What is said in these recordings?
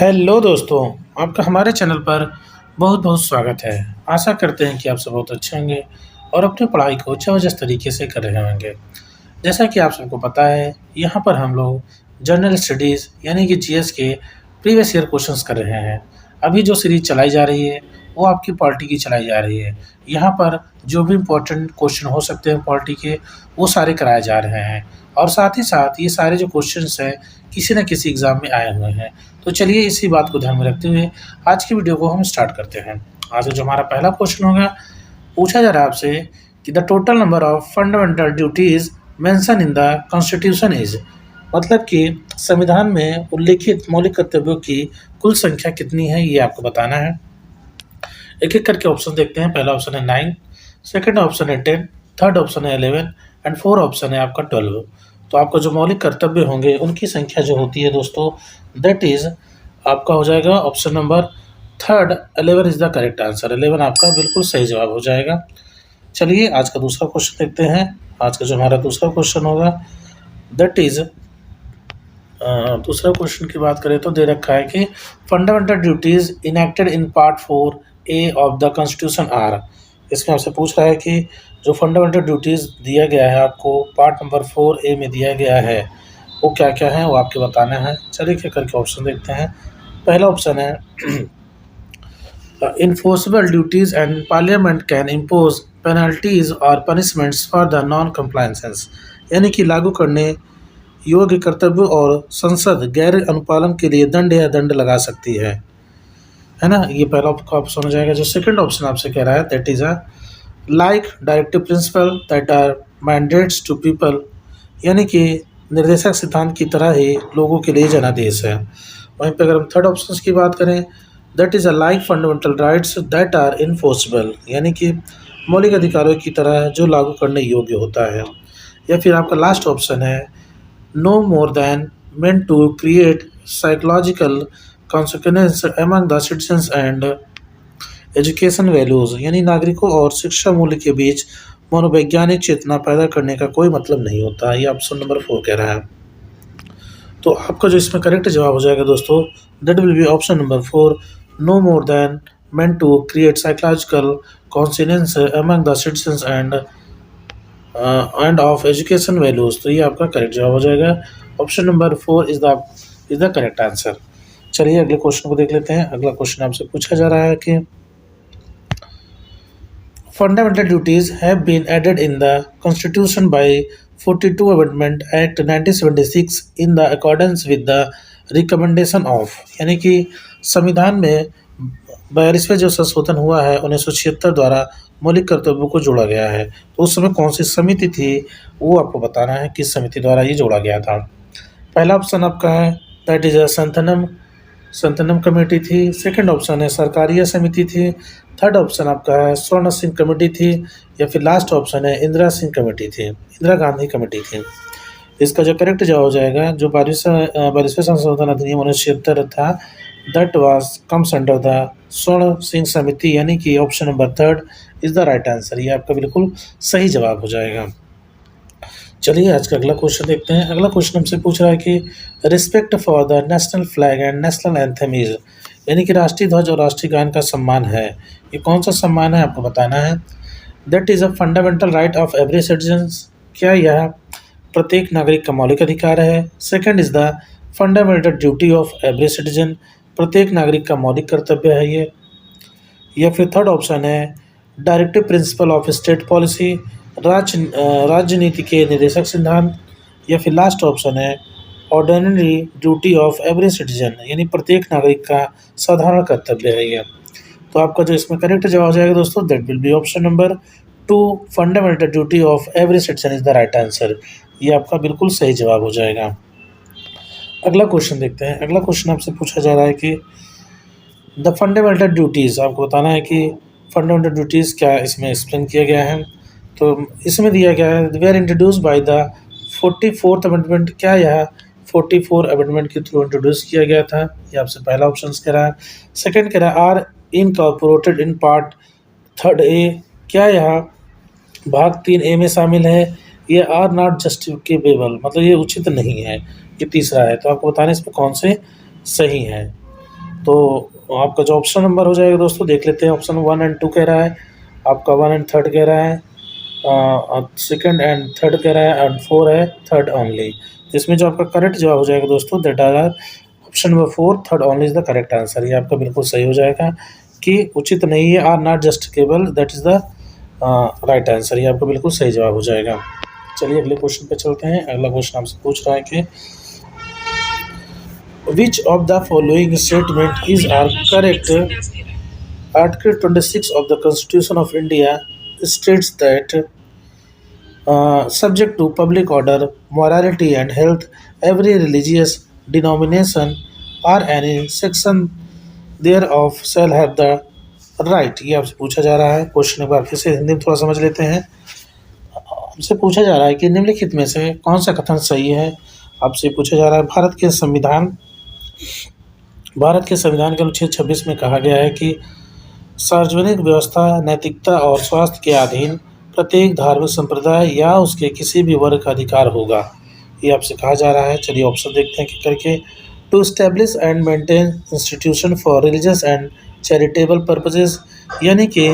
Hello दोस्तों, आपका हमारे चैनल पर बहुत बहुत स्वागत है। आशा करते हैं कि आप सब बहुत अच्छे होंगे और अपनी पढ़ाई को ज़बरदस्त तरीके से कर रहे होंगे। जैसा कि आप सबको पता है, यहाँ पर हम लोग जनरल स्टडीज़ यानी कि जीएस के प्रीवियस ईयर क्वेश्चंस कर रहे हैं। अभी जो सीरीज़ चलाई जा रही है, वो आपकी पॉलिटी की चलाई जा रही है। यहाँ पर जो भी इम्पोर्टेंट क्वेश्चन हो सकते हैं पॉलिटी के, वो सारे कराए जा रहे हैं और साथ ही साथ ये सारे जो क्वेश्चंस हैं, किसी न किसी एग्ज़ाम में आए हुए हैं। तो चलिए इसी बात को ध्यान में रखते हुए आज की वीडियो को हम स्टार्ट करते हैं। आज जो हमारा पहला क्वेश्चन होगा, पूछा जा रहा है आपसे कि the total number of fundamental duties mention in the constitution is, मतलब कि संविधान में उल्लिखित मौलिक कर्तव्यों की कुल संख्या कितनी है, ये आपको बताना है। एक एक करके ऑप्शन देखते हैं। पहला ऑप्शन है 9, सेकंड ऑप्शन है 10, थर्ड ऑप्शन है 11 एंड फोर्थ ऑप्शन है आपका 12। तो आपका जो मौलिक कर्तव्य होंगे उनकी संख्या जो होती है दोस्तों, दैट इज आपका हो जाएगा option number third, 11 is the correct answer. 11 आपका बिल्कुल सही जवाब हो जाएगा। चलिए आज का दूसरा क्वेश्चन देखते हैं। आज का जो हमारा दूसरा क्वेश्चन होगा, दैट इज दूसरा क्वेश्चन की बात करें तो दे रखा है कि fundamental duties enacted in part 4A of the constitution are. इसमें आपसे पूछ रहा है कि जो फंडामेंटल ड्यूटीज दिया गया है आपको पार्ट नंबर 4A में दिया गया है, वो क्या क्या है वो आपके बताना है। चलिए क्या करके ऑप्शन देखते हैं। पहला ऑप्शन है enforceable duties and parliament can impose penalties or punishments for the non compliances, यानी कि लागू करने योग्य कर्तव्य और संसद गैर अनुपालन के लिए दंड या दंड लगा सकती है ना। ये पहला आपका ऑप्शन हो जाएगा। जो सेकंड ऑप्शन आपसे कह रहा है, that is a like directive principle that are mandates to people, यानी कि निर्देशक सिद्धांत की तरह ही लोगों के लिए जनादेश है। वहीं पर अगर हम थर्ड ऑप्शन की बात करें, that is a like fundamental rights that are enforceable, यानी कि मौलिक अधिकारों की तरह जो लागू करने योग्य होता है। या फिर आपका लास्ट ऑप्शन है no more then meant to create psychological consequence among the citizens and education values, यानी नागरिकों और शिक्षा मूल्य के बीच मनोवैज्ञानिक चेतना पैदा करने का कोई मतलब नहीं होता। ये ऑप्शन नंबर 4 कह रहा है। तो आपका जो इसमें करेक्ट जवाब हो जाएगा दोस्तों, that will be option number 4, no more then meant to create psychological conscience among the citizens and of education values. तो ये आपका करेक्ट जवाब हो जाएगा। Option number 4 is the correct answer. चलिए अगले क्वेश्चन को देख लेते हैं। अगला क्वेश्चन आपसे पूछा जा रहा है कि fundamental duties have been added in the constitution by 42 amendment act 1976 in the accordance with the recommendation of, यानी कि संविधान में 42वें जो संशोधन हुआ है 1976 द्वारा मौलिक कर्तव्यों को जोड़ा गया है। तो उस समय कौन सी समिति थी, वो आपको बताना है किस समिति द्वारा ये जोड़ा गया था। पहला ऑप्शन आपका है दैट इज अ संतनम कमेटी थी। सेकंड ऑप्शन है सरकारिया समिति थी। थर्ड ऑप्शन आपका है स्वर्ण सिंह कमेटी थी। या फिर लास्ट ऑप्शन है इंदिरा सिंह कमेटी थी, इंदिरा गांधी कमेटी थी। इसका जो करेक्ट जवाब हो जाएगा, जो 42वें संशोधन अधिनियम 1976 था, that was comes under the स्वर्ण सिंह समिति, यानी कि option number third is the right answer. ये आपका बिल्कुल सही जवाब हो जाएगा। चलिए आज का अगला क्वेश्चन देखते हैं। अगला क्वेश्चन हमसे पूछ रहा है कि respect for the national flag and national anthem is, यानी कि राष्ट्रीय ध्वज और राष्ट्रीय गान का सम्मान है, ये कौन सा सम्मान है आपको बताना है। That is a fundamental right of every citizens, क्या यह प्रत्येक नागरिक का मौलिक अधिकार है। Second is the fundamental duty of every citizen, प्रत्येक नागरिक का मौलिक कर्तव्य है ये। या फिर थर्ड ऑप्शन है directive principle of state policy, राजनीति के निर्देशक सिद्धांत। या फिर लास्ट ऑप्शन है ordinary duty of every citizen, यानी प्रत्येक नागरिक का साधारण कर्तव्य है ये। तो आपका जो इसमें करेक्ट जवाब हो जाएगा दोस्तों, that will be option number 2, fundamental duty of every citizen is the right answer. ये आपका बिल्कुल सही जवाब हो जाएगा। अगला क्वेश्चन देखते हैं। अगला क्वेश्चन आपसे पूछा जा रहा है कि द फंडामेंटल ड्यूटीज़, आपको बताना है कि फंडामेंटल ड्यूटीज़ क्या इसमें एक्सप्लेन किया गया है। तो इसमें दिया गया है were introduce by the 44th amendment, क्या यह 44 अमेंडमेंट के थ्रू इंट्रोड्यूस किया गया था। ये आपसे पहला ऑप्शन कह रहा है। सेकंड कह रहा है are incorporated in part 3A, क्या यह भाग 3A में शामिल है। ये आर नॉट जस्टिफिकेबल, मतलब ये उचित नहीं है। ये तीसरा है। तो आपको बताना इसमें कौन से सही है। तो आपका जो ऑप्शन नंबर हो जाएगा दोस्तों, देख लेते हैं। ऑप्शन 1 एंड 2 कह रहा है, आपका 1 एंड 3 कह रहा है, सेकंड एंड थर्ड कह रहा है, एंड 4 है थर्ड ओनली। इसमें जो आपका करेक्ट जवाब हो जाएगा दोस्तों, that are option number 4 third only is the correct answer. ये आपका बिल्कुल सही हो जाएगा कि उचित नहीं है, are not justiciable, that is the right answer. ये आपका बिल्कुल सही जवाब हो जाएगा। चलिए अगले क्वेश्चन पे चलते हैं। अगला क्वेश्चन आपसे पूछ रहा है कि which of the following statement is are correct. Article 26 of the Constitution of India states that subject to public order, morality, and health, every religious denomination or any section thereof shall have the right। ये आपसे पूछा जा रहा है। Question एक बार फिर से हिंदी में थोड़ा समझ लेते हैं। आपसे पूछा जा रहा है कि निम्नलिखित में से कौन सा कथन सही है। आपसे पूछा जा रहा है भारत के संविधान के अनुच्छेद 26 में कहा गया है कि सार्वजनिक व्यवस्था, नैतिकता और स्वास्थ्य के अधीन प्रत्येक धार्मिक संप्रदाय या उसके किसी भी वर्ग का अधिकार होगा। ये आपसे कहा जा रहा है। चलिए ऑप्शन देखते हैं कि करके। To establish and maintain institution for religious and charitable purposes, यानी कि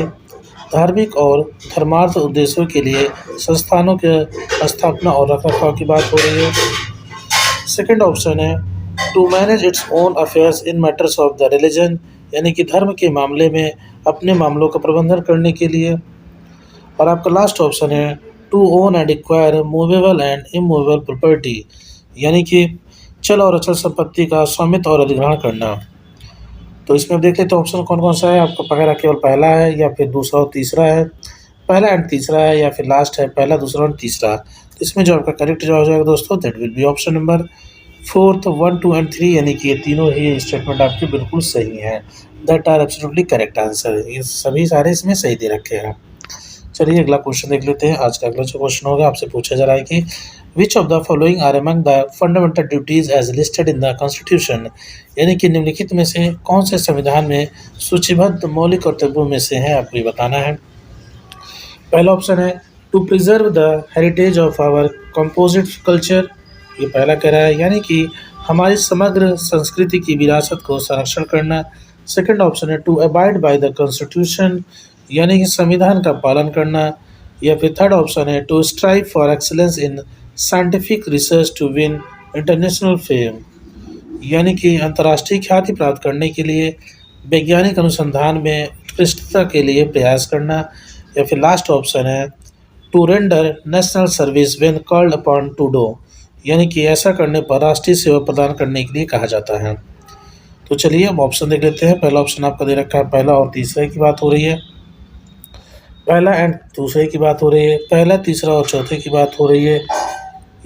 धार्मिक और धर्मार्थ उद्देश्यों के लिए संस्थानों के स्थापना और रखरखाव की बात हो रही है। सेकंड ऑप्शन है to manage its own affairs in matters of the religion, यानी कि धर्म के मामले में अपने मामलों का प्रबंधन करने के लिए। और आपका लास्ट ऑप्शन है to own and acquire movable and immovable property, यानी कि चल और अचल संपत्ति का स्वामित्व और अधिग्रहण करना। तो इसमें अब देख लेते हैं ऑप्शन कौन कौन सा है। आपका पकड़ा केवल पहला है या फिर दूसरा और तीसरा है, पहला एंड तीसरा है, या फिर लास्ट है पहला, दूसरा और तीसरा। तो इसमें जो आपका करेक्ट जवाब हो जाएगा दोस्तों, that will be option number 4, 1, 2 and 3, यानी कि ये तीनों ही स्टेटमेंट आपके बिल्कुल सही हैं। That are absolutely correct answer. ये सभी सारे इसमें सही दे रखे हैं। चलिए अगला क्वेश्चन देख लेते हैं। आज का अगला जो क्वेश्चन होगा, आपसे पूछा जा रहा है कि which of the following are among the fundamental duties as listed in the constitution, यानी कि निम्नलिखित में से कौन से संविधान में सूचीबद्ध मौलिक कर्तव्यों में से है, आपको ये बताना है। पहला ऑप्शन है to preserve the heritage of our composite culture, ये पहला कह रहा है, यानी कि हमारी समग्र संस्कृति की विरासत को संरक्षण करना। सेकंड ऑप्शन है to abide by the constitution, यानी कि संविधान का पालन करना। या फिर थर्ड ऑप्शन है to strive for excellence in scientific research to win international fame, यानी कि अंतर्राष्ट्रीय ख्याति प्राप्त करने के लिए वैज्ञानिक अनुसंधान में उत्कृष्टता के लिए प्रयास करना। या फिर लास्ट ऑप्शन है to render national service when called upon to do, यानी कि ऐसा करने पर राष्ट्रीय सेवा प्रदान करने के लिए कहा जाता है। तो चलिए हम ऑप्शन देख लेते हैं। पहला ऑप्शन आपका दे रखा है, पहला और तीसरे की बात हो रही है, पहला एंड दूसरे की बात हो रही है, पहला, तीसरा और चौथे की बात हो रही है,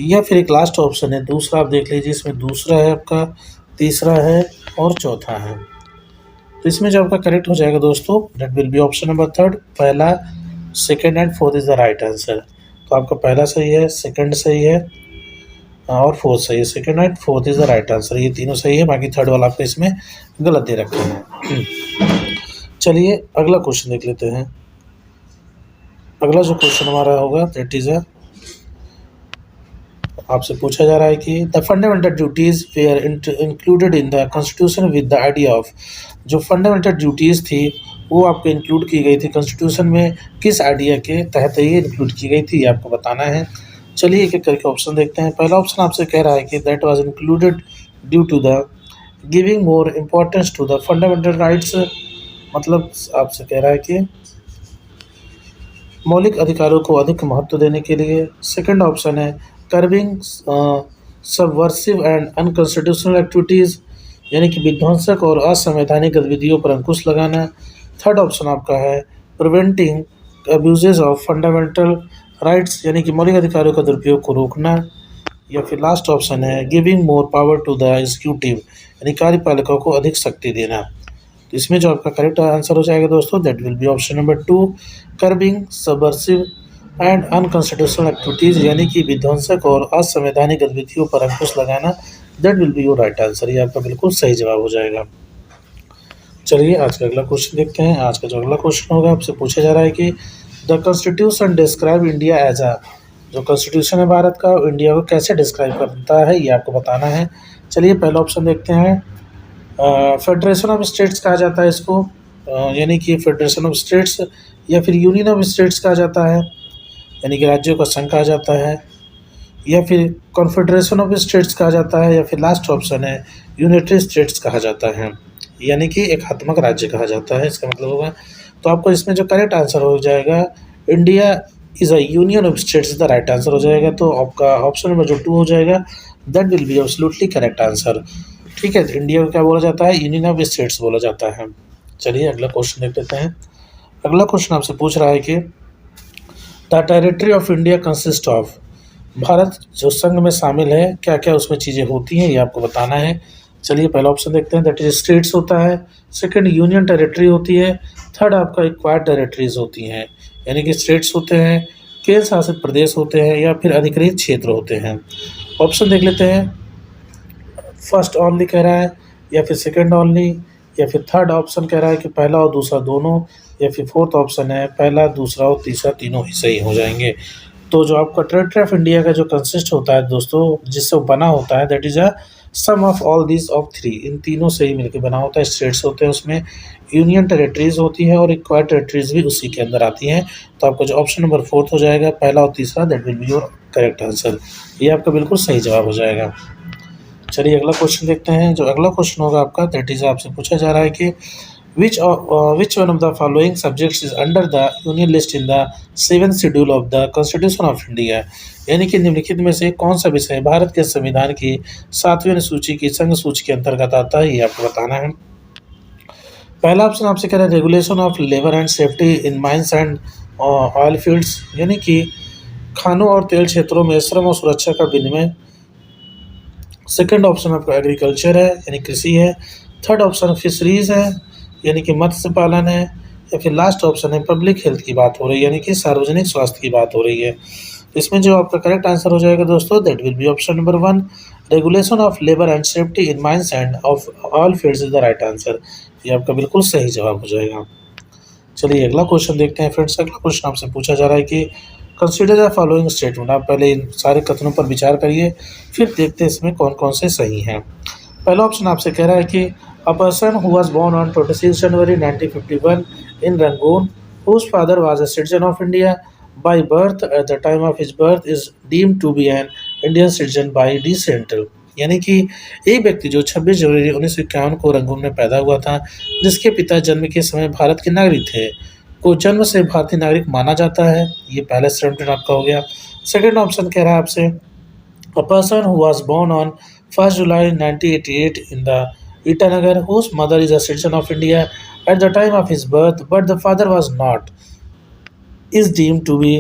या फिर एक लास्ट ऑप्शन है दूसरा। आप देख लीजिए, इसमें दूसरा है आपका, तीसरा है और चौथा है। तो इसमें जो आपका करेक्ट हो जाएगा दोस्तों, that will be option number 3, पहला, second and fourth is the right answer. तो आपका पहला सही है, सेकंड सही है और फोर्थ सही है। Second and fourth is the right answer, ये तीनों सही है, बाकी थर्ड वाला आपको इसमें गलत दे रखे हैं। चलिए अगला क्वेश्चन देख लेते हैं। अगला जो क्वेश्चन हमारा होगा दैट इज आपसे पूछा जा रहा है कि the fundamental duties were included in the constitution with the idea of, जो फंडामेंटल ड्यूटीज थी वो आपको इंक्लूड की गई थी कॉन्स्टिट्यूशन में, किस आइडिया के तहत ये इंक्लूड की गई थी, ये आपको बताना है। चलिए एक एक करके ऑप्शन देखते हैं। पहला ऑप्शन आपसे कह रहा है कि that was included due to the giving more importance to the fundamental rights, मतलब आपसे कह रहा है कि मौलिक अधिकारों को अधिक महत्व देने के लिए। सेकंड ऑप्शन है curbing subversive and unconstitutional activities, यानी कि विध्वंसक और असंवैधानिक गतिविधियों पर अंकुश लगाना। थर्ड ऑप्शन आपका है preventing abuses of fundamental rights, यानी कि मौलिक अधिकारों का दुरुपयोग को रोकना। या फिर लास्ट ऑप्शन है giving more power to the executive, यानी कार्यपालिका को अधिक शक्ति देना। तो इसमें जो आपका करेक्ट आंसर हो जाएगा दोस्तों, that will be option number 2, curbing subversive and unconstitutional activities, यानी कि विध्वंसक और असंवैधानिक गतिविधियों पर अंकुश लगाना। That will be your right answer, ये आपका बिल्कुल सही जवाब हो जाएगा। चलिए आज का अगला क्वेश्चन देखते हैं। आज का जो अगला क्वेश्चन होगा, आपसे पूछा जा रहा है कि the constitution describe India as a, जो कॉन्स्टिट्यूशन है भारत का, इंडिया को कैसे डिस्क्राइब करता है, ये आपको बताना है। चलिए पहला ऑप्शन देखते हैं, फेडरेशन ऑफ स्टेट्स कहा जाता है इसको, यानी कि फेडरेशन ऑफ स्टेट्स, या फिर यूनियन ऑफ स्टेट्स कहा जाता है, यानी कि राज्यों का संघ कहा जाता है, या फिर कॉन्फेडरेशन ऑफ स्टेट्स कहा जाता है, या फिर लास्ट ऑप्शन है यूनाइटेड स्टेट्स कहा जाता है, यानी कि एकात्मक राज्य कहा जाता है, इसका मतलब होगा। तो आपको इसमें जो करेक्ट आंसर हो जाएगा, India is a union of states, the right answer हो जाएगा। तो आपका ऑप्शन नंबर जो 2 हो जाएगा, that will be absolutely correct answer. ठीक है, इंडिया को क्या बोला जाता है? यूनियन ऑफ स्टेट्स बोला जाता है। चलिए अगला क्वेश्चन देख लेते हैं। अगला क्वेश्चन आपसे पूछ रहा है कि the territory of India consist of, Bharat जो संघ में शामिल है क्या क्या उसमें चीज़ें होती हैं ये आपको बताना है। चलिए पहला ऑप्शन देखते हैं, दैट इज स्टेट्स होता है, सेकंड यूनियन टेरिटरी होती है, थर्ड आपका एक्वायर्ड टेरिटरीज होती हैं, यानी कि स्टेट्स होते हैं, केंद्र शासित प्रदेश होते हैं, या फिर अधिकृत क्षेत्र होते हैं। ऑप्शन देख लेते हैं, फर्स्ट ओनली कह रहा है, या फिर सेकंड ओनली, या फिर थर्ड ऑप्शन कह रहा है कि पहला और दूसरा दोनों, या फिर फोर्थ ऑप्शन है पहला दूसरा और तीसरा तीनों ही सही हो जाएंगे। तो जो आपका टेरिटरी ऑफ इंडिया का जो कंसिस्ट होता है दोस्तों, जिससे वो बना होता है, that is a sum of all this of three, इन तीनों से ही मिलकर बना होता है। स्टेट्स होते हैं उसमें, यूनियन टेरिटरीज होती है, और एक्वायर्ड टेरिटरीज भी उसी के अंदर आती हैं। तो आपका जो ऑप्शन नंबर फोर्थ हो जाएगा, पहला और तीसरा, that will be your correct answer. ये आपका बिल्कुल सही जवाब हो जाएगा। चलिए अगला क्वेश्चन देखते हैं। जो अगला क्वेश्चन होगा आपका, दैट इज आपसे पूछा जा रहा है कि which one of the following subjects is under the union list in the 7th schedule of the constitution of India, यानी कि निम्नलिखित में से कौन सा विषय भारत के संविधान की 7वीं अनुसूची की संघ सूची के अंतर्गत आता है, ये आपको बताना है। पहला ऑप्शन आपसे कह रहा है regulation of labour and safety in mines and oil fields, यानी कि खानों और तेल क्षेत्रों में श्रम और सुरक्षा का विनिमय। सेकंड ऑप्शन आपका एग्रीकल्चर है, यानी कृषि है। थर्ड ऑप्शन फिशरीज है, यानी कि मत्स्य पालन है। या फिर लास्ट ऑप्शन है पब्लिक हेल्थ की बात हो रही है, यानी कि सार्वजनिक स्वास्थ्य की बात हो रही है। इसमें जो आपका करेक्ट आंसर हो जाएगा दोस्तों, that will be option number 1, regulation of labour and safety in mines end of all fields is the right answer. ये आपका बिल्कुल सही जवाब हो जाएगा। चलिए अगला क्वेश्चन देखते हैं फ्रेंड्स। अगला क्वेश्चन आपसे पूछा जा रहा है कि कंसीडर द फॉलोइंग स्टेटमेंट, आप पहले इन सारे कथनों पर विचार करिए, फिर देखते हैं इसमें कौन कौन से सही हैं। पहला ऑप्शन आपसे कह रहा है कि a person who was born on 26 January 1951 in Rangoon, whose father was a citizen of India by birth at the time of his birth is deemed to be an Indian citizen by descent, यानी कि एक व्यक्ति जो 26 January 1951 को Rangoon में पैदा हुआ था, जिसके पिता जन्म के समय भारत के नागरिक थे, को जन्म से भारतीय नागरिक माना जाता है। ये पहला स्टेटमेंट आपका हो गया। सेकंड ऑप्शन कह रहा है आपसे a person who was born on 1st July 1988 in the Itanagar, whose mother is a citizen of India at the time of his birth, but the father was not, is deemed to be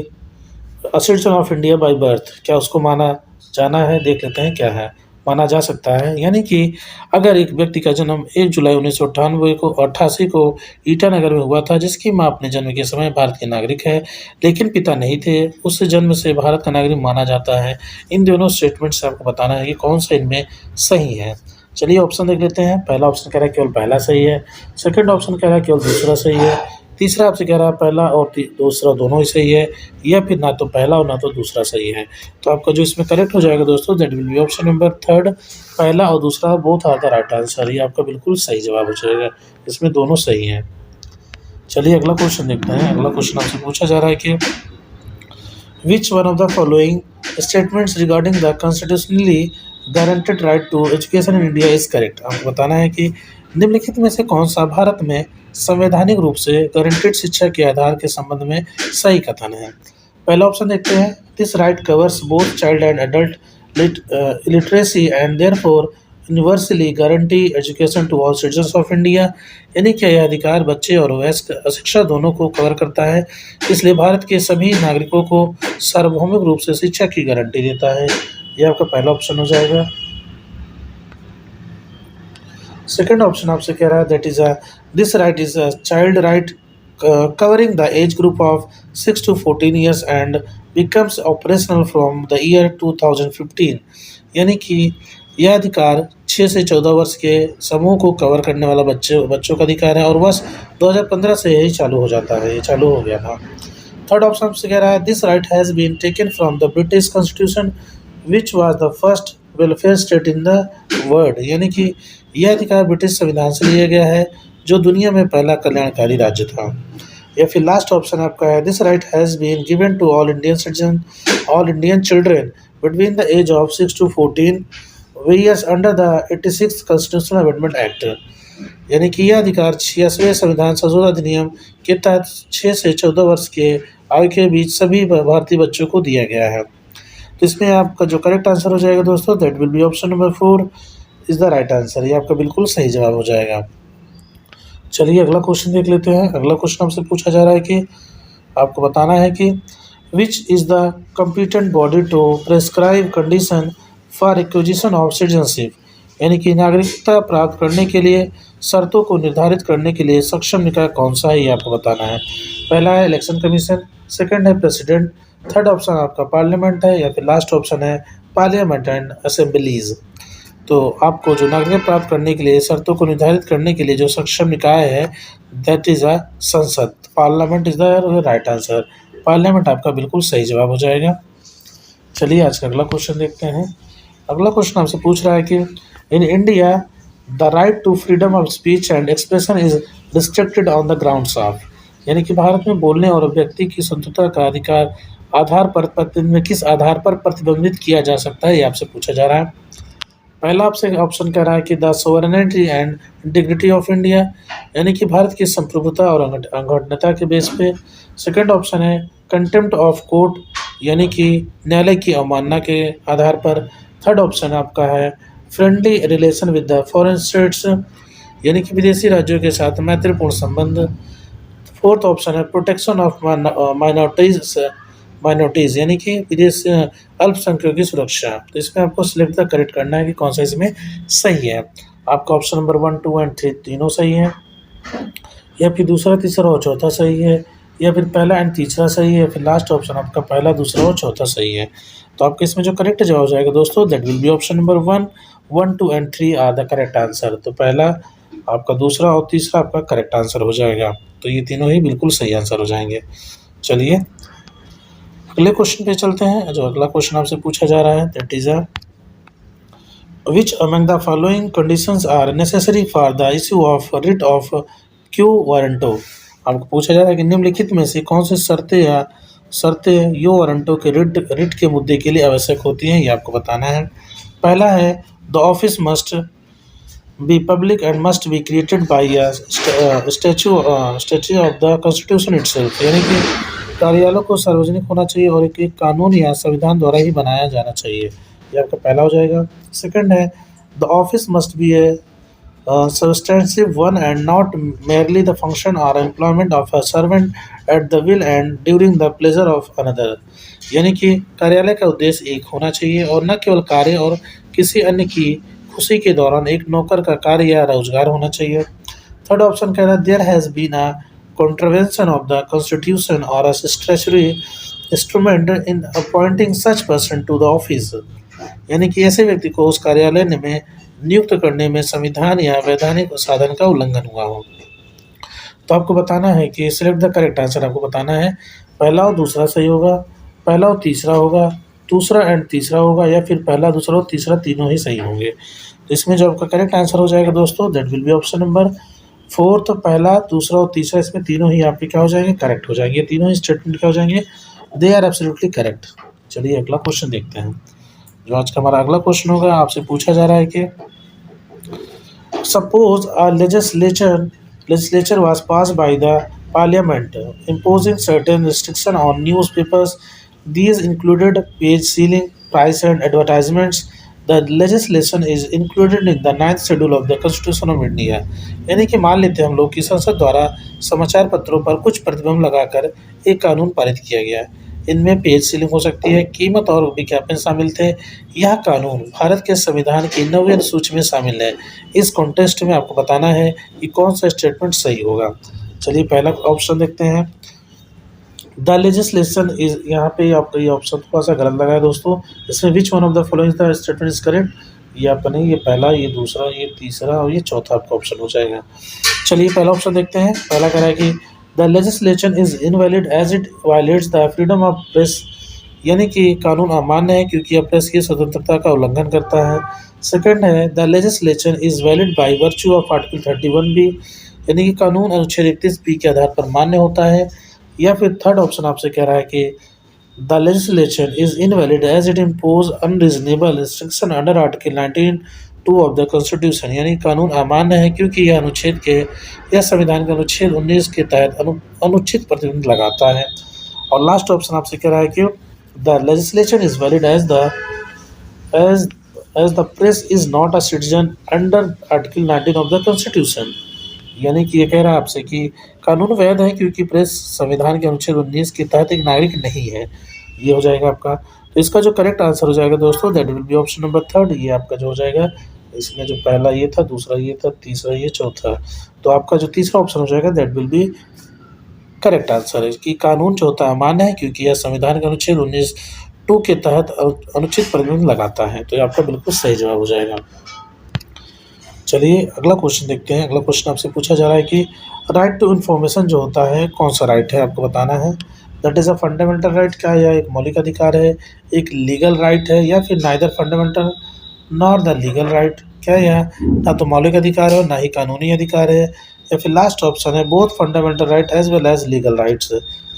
a citizen of India by birth। क्या उसको माना जाना है? देख लेते हैं क्या है। माना जा सकता है, यानी कि अगर एक व्यक्ति का जन्म 1 जुलाई 1998 को 88 को ईटानगर में हुआ था, जिसकी माँ अपने जन्म के समय भारत के नागरिक है, लेकिन पिता नहीं थे, उससे जन्म से भारत का नागरिक माना जाता है। इन दोनों स्टेटमेंट से आपको बताना है कि कौन सा इनमें सही है। चलिए ऑप्शन देख लेते हैं। पहला ऑप्शन कह रहा है केवल पहला सही है, सेकंड ऑप्शन कह रहा है केवल दूसरा सही है, तीसरा आपसे कह रहा है पहला और दूसरा दोनों ही सही है, या फिर ना तो पहला और ना तो दूसरा सही है। तो आपका जो इसमें करेक्ट हो जाएगा दोस्तों, that will be option number 3, पहला और दूसरा both are the right answer. ये आपका बिल्कुल सही जवाब हो जाएगा, इसमें दोनों सही हैं। चलिए अगला क्वेश्चन देखते हैं। अगला क्वेश्चन आपसे पूछा जा रहा है कि which one of the following statements regarding the constitutionally guaranteed right to education in India is correct. आपको बताना है कि निम्नलिखित में से कौन सा भारत में संवैधानिक रूप से गारंटेड शिक्षा के आधार के संबंध में सही कथन है। पहला ऑप्शन देखते हैं, this right covers both child and adult literacy and therefore universally guarantee education to all citizens of India, यानी कि यह अधिकार बच्चे और वयस्क शिक्षा दोनों को कवर करता है, इसलिए भारत के सभी नागरिकों को सार्वभौमिक रूप से शिक्षा की गारंटी देता है। यह आपका पहला ऑप्शन हो जाएगा। सेकंड ऑप्शन आपसे कह रहा है that is this right is a child right covering the age group of 6 to 14 years and becomes operational from the year 2015, यानी कि यह अधिकार 6 से 14 वर्ष के समूह को कवर करने वाला बच्चों का अधिकार है, और वर्ष 2015 से यही चालू हो जाता है, ये चालू हो गया था। थर्ड ऑप्शन आपसे कह रहा है this right has been taken from the British constitution which was the first welfare state in the world, यानी कि यह अधिकार ब्रिटिश संविधान से लिया गया है जो दुनिया में पहला कल्याणकारी राज्य था। या फिर लास्ट ऑप्शन आपका है, this right has been given to all Indian citizen, all Indian children between the age of 6 to 14 years under the 86 constitutional amendment act, यानी कि यह अधिकार 86वें संविधान संशोधन अधिनियम के तहत 6 से 14 वर्ष के आयु के बीच सभी भारतीय बच्चों को दिया गया है। तो इसमें आपका जो करेक्ट आंसर हो जाएगा दोस्तों, that will be option number 4 is the right answer. ये आपका बिल्कुल सही जवाब हो जाएगा। चलिए अगला क्वेश्चन देख लेते हैं। अगला क्वेश्चन हमसे पूछा जा रहा है कि आपको बताना है कि which is the competent body to prescribe condition for acquisition of citizenship, यानी कि नागरिकता प्राप्त करने के लिए शर्तों को निर्धारित करने के लिए सक्षम निकाय कौन सा है, ये आपको बताना है। पहला है इलेक्शन कमीशन, सेकंड है प्रेसिडेंट, थर्ड ऑप्शन आपका पार्लियामेंट है, या फिर लास्ट ऑप्शन है पार्लियामेंट एंड असेंबलीज। तो आपको जो नागरिकता प्राप्त करने के लिए शर्तों को निर्धारित करने के लिए जो सक्षम निकाय है, दैट इज़ अ संसद। Parliament is the right answer. Parliament आपका बिल्कुल सही जवाब हो जाएगा। चलिए आज का अगला क्वेश्चन देखते हैं। अगला क्वेश्चन हमसे पूछ रहा है कि in India the right to freedom of speech and expression is restricted on the grounds of, यानी कि भारत में बोलने और व्यक्ति की स्वतंत्रता का अधिकार आधार पर में किस आधार पर प्रतिबंधित किया जा सकता है, ये आपसे पूछा जा रहा है। पहला आपसे ऑप्शन कह रहा है कि the sovereignty and integrity of India, यानी कि भारत की संप्रभुता और अखंडता के बेस पे। सेकंड ऑप्शन है कंटेम्प्ट ऑफ कोर्ट, यानी कि न्यायालय की अवमानना के आधार पर। थर्ड ऑप्शन आपका है friendly relation with the foreign states, यानी कि विदेशी राज्यों के साथ मैत्रीपूर्ण संबंध। फोर्थ ऑप्शन है प्रोटेक्शन ऑफ माइनॉरिटीज़, यानी कि विदेश अल्पसंख्यकों की सुरक्षा। तो इसमें आपको सिलेक्ट द करेक्ट करना है कि कौन सा इसमें सही है। आपका ऑप्शन नंबर 1, 2 एंड 3 तीनों सही है, या फिर दूसरा, तीसरा और चौथा सही है, या फिर पहला एंड तीसरा सही है, फिर लास्ट ऑप्शन आपका पहला, दूसरा और चौथा सही है। तो आपके इसमें जो करेक्ट जवाब हो जाएगा दोस्तों, that will be option number 1, 1, 2 and 3 are the correct answer. तो पहला आपका, दूसरा और तीसरा आपका करेक्ट आंसर हो जाएगा। तो ये तीनों ही बिल्कुल सही आंसर हो जाएंगे। चलिए अगले क्वेश्चन पे चलते हैं। जो अगला क्वेश्चन आपसे पूछा जा रहा है, that is which among the following conditions are necessary for the issue of writ of quo warranto. आपको पूछा जा रहा है कि निम्नलिखित में से कौन सी शर्तें यो वारंटो के रिट के मुद्दे के लिए आवश्यक होती हैं, ये आपको बताना है। पहला है the office must be public and must be created by statue of the constitution itself, यानी कि कार्यालय को सार्वजनिक होना चाहिए और एक कानून या संविधान द्वारा ही बनाया जाना चाहिए। ये आपका पहला हो जाएगा। सेकंड है the office must be A substantive one and not merely the function or employment of a servant at the will and during the pleasure of another, यानी कि कार्यालय का उद्देश्य एक होना चाहिए और न केवल कार्य और किसी अन्य की खुशी के दौरान एक नौकर का कार्य या रोजगार होना चाहिए। थर्ड ऑप्शन कह रहा है there has been a contravention of the constitution or a statutory instrument in appointing such person to the office, यानी कि ऐसे व्यक्ति को उस कार्यालय में नियुक्त करने में संविधान या वैधानिक साधन का उल्लंघन हुआ हो। तो आपको बताना है कि सिलेक्ट द करेक्ट आंसर आपको बताना है। पहला और दूसरा सही होगा, पहला और तीसरा होगा, दूसरा एंड तीसरा होगा, या फिर पहला, दूसरा और तीसरा तीनों ही सही होंगे। तो इसमें जो आपका करेक्ट आंसर हो जाएगा दोस्तों, that will be option number 4। तो पहला, दूसरा और तीसरा इसमें तीनों ही आपके क्या हो जाएंगे, करेक्ट हो जाएंगे। तीनों ही स्टेटमेंट क्या हो जाएंगे, दे आर एब्सोल्युटली करेक्ट। चलिए अगला क्वेश्चन देखते हैं। जो आज का हमारा अगला क्वेश्चन होगा, आपसे पूछा जा रहा है कि suppose a legislature was passed by the parliament imposing certain restriction on newspapers. These included page ceiling, price and advertisements. The legislation is included in the 9th schedule of the Constitution of India. यानी कि मान लेते हैं हम लोग कि संसद द्वारा समाचार पत्रों पर कुछ प्रतिबंध लगाकर एक कानून पारित किया गया। इनमें पेज सीलिंग हो सकती है, कीमत और विज्ञापन शामिल थे। यह कानून भारत के संविधान की 9वीं अनुसूची में शामिल है। इस कॉन्टेस्ट में आपको बताना है कि कौन सा स्टेटमेंट सही होगा। चलिए पहला ऑप्शन देखते हैं, द लेजिस्लेशन इज, यहाँ पे आपका ये ऑप्शन थोड़ा सा गलत लगा है दोस्तों। इसमें विच one of the following the statement is correct, ये आपका नहीं, ये पहला, ये दूसरा, ये तीसरा और ये चौथा आपका ऑप्शन हो जाएगा। चलिए पहला ऑप्शन देखते हैं। पहला कह रहा है कि the legislation is invalid as it violates the freedom of press, यानी कि कानून अमान्य है क्योंकि यह प्रेस की स्वतंत्रता का उल्लंघन करता है। सेकंड है the legislation is valid by virtue of article 31 B, यानी कि कानून अनुच्छेद 31 बी के आधार पर मान्य होता है। या फिर थर्ड ऑप्शन आपसे कह रहा है कि the legislation is invalid as it impose unreasonable restriction under article 19(2) of the constitution, यानी कानून अमान्य है क्योंकि यह अनुच्छेद के यह संविधान के अनुच्छेद 19 के तहत अनुचित प्रतिबंध लगाता है। और लास्ट ऑप्शन आपसे कह रहा है कि the legislation is valid as as the press is not a citizen under article 19 of the constitution, यानी कि ये कह रहा है आपसे कि कानून वैध है क्योंकि प्रेस संविधान के अनुच्छेद 19 के तहत एक नागरिक नहीं है। ये हो जाएगा आपका। तो इसका जो करेक्ट आंसर हो जाएगा दोस्तों that will be option number third. ये आपका जो हो जाएगा, इसमें जो पहला ये था, दूसरा ये था, तीसरा ये, चौथा। तो आपका जो तीसरा ऑप्शन हो जाएगा that will B correct answer है कि कानून जो होता है अमान्य है क्योंकि यह संविधान के अनुच्छेद 19(2) के तहत अनुचित प्रतिबंध लगाता है। तो ये आपका बिल्कुल सही जवाब हो जाएगा। चलिए अगला क्वेश्चन देखते हैं। अगला क्वेश्चन आपसे पूछा जा रहा है कि राइट टू इन्फॉर्मेशन जो होता है कौन सा राइट है, आपको बताना है। That is a fundamental right, क्या यह एक मौलिक अधिकार है, एक लीगल राइट है, या फिर neither fundamental nor the legal right, क्या यह ना तो मौलिक अधिकार है और ना ही कानूनी अधिकार है, या फिर लास्ट ऑप्शन है both fundamental right as well as legal rights,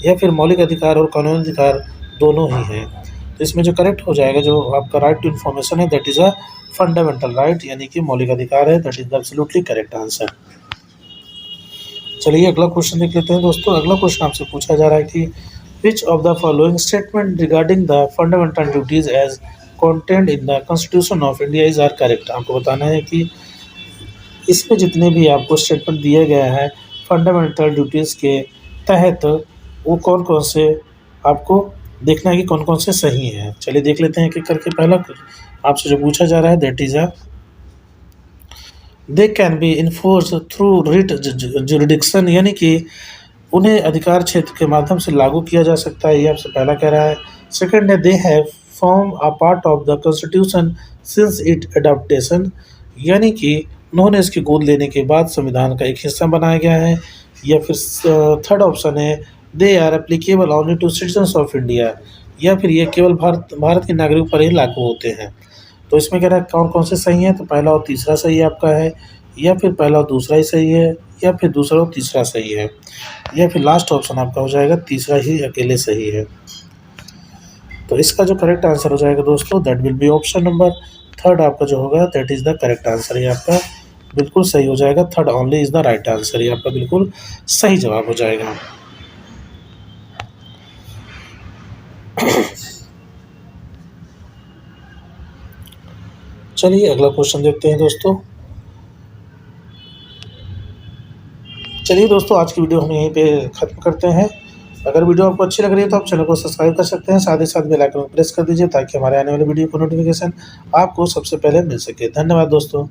या फिर मौलिक अधिकार और कानूनी अधिकार दोनों ही हैं। तो इसमें जो करेक्ट हो जाएगा, जो आपका राइट टू इन्फॉर्मेशन है that is a fundamental right, यानी कि मौलिक अधिकार है। That is the absolutely correct answer. चलिए अगला क्वेश्चन देख लेते हैं दोस्तों। अगला क्वेश्चन आपसे पूछा जा रहा है कि which of the following statement regarding the fundamental duties as content in the constitution of India is are correct. आपको बताना है कि इसमें जितने भी आपको स्टेटमेंट दिए गए हैं फंडामेंटल ड्यूटीज़ के तहत, वो कौन कौन से आपको देखना है कि कौन कौन से सही हैं। चलिए देख लेते हैं एक-एक करके। पहला आपसे जो पूछा जा रहा है that is they can be enforce through writ jurisdiction, यानी कि उन्हें अधिकार क्षेत्र के माध्यम से लागू किया जा सकता है। ये आपसे पहला कह रहा है। सेकंड है they have form a part of the constitution since it adaptation, यानी कि उन्होंने इसकी गोद लेने के बाद संविधान का एक हिस्सा बनाया गया है। या फिर थर्ड ऑप्शन है they are applicable only to citizens of India, या फिर ये केवल भारत के नागरिकों पर ही लागू होते हैं। तो इसमें कह रहा है कौन कौन से सही हैं, तो पहला और तीसरा सही आपका है, या फिर पहला और दूसरा ही सही है, या फिर दूसरा और तीसरा सही है, या फिर लास्ट ऑप्शन आपका हो जाएगा तीसरा ही अकेले सही है। तो इसका जो करेक्ट आंसर हो जाएगा दोस्तों that will be option number third. आपका जो होगा that is the correct answer. ये आपका बिल्कुल सही हो जाएगा। Third only is the right answer. ये आपका बिल्कुल सही जवाब हो जाएगा। चलिए अगला क्वेश्चन देखते हैं दोस्तों। चलिए दोस्तों आज की वीडियो हम यहीं पे ख़त्म करते हैं। अगर वीडियो आपको अच्छी लग रही है तो आप चैनल को सब्सक्राइब कर सकते हैं, साथ ही साथ बेल आइकन को प्रेस कर दीजिए ताकि हमारे आने वाले वीडियो को नोटिफिकेशन आपको सबसे पहले मिल सके। धन्यवाद दोस्तों।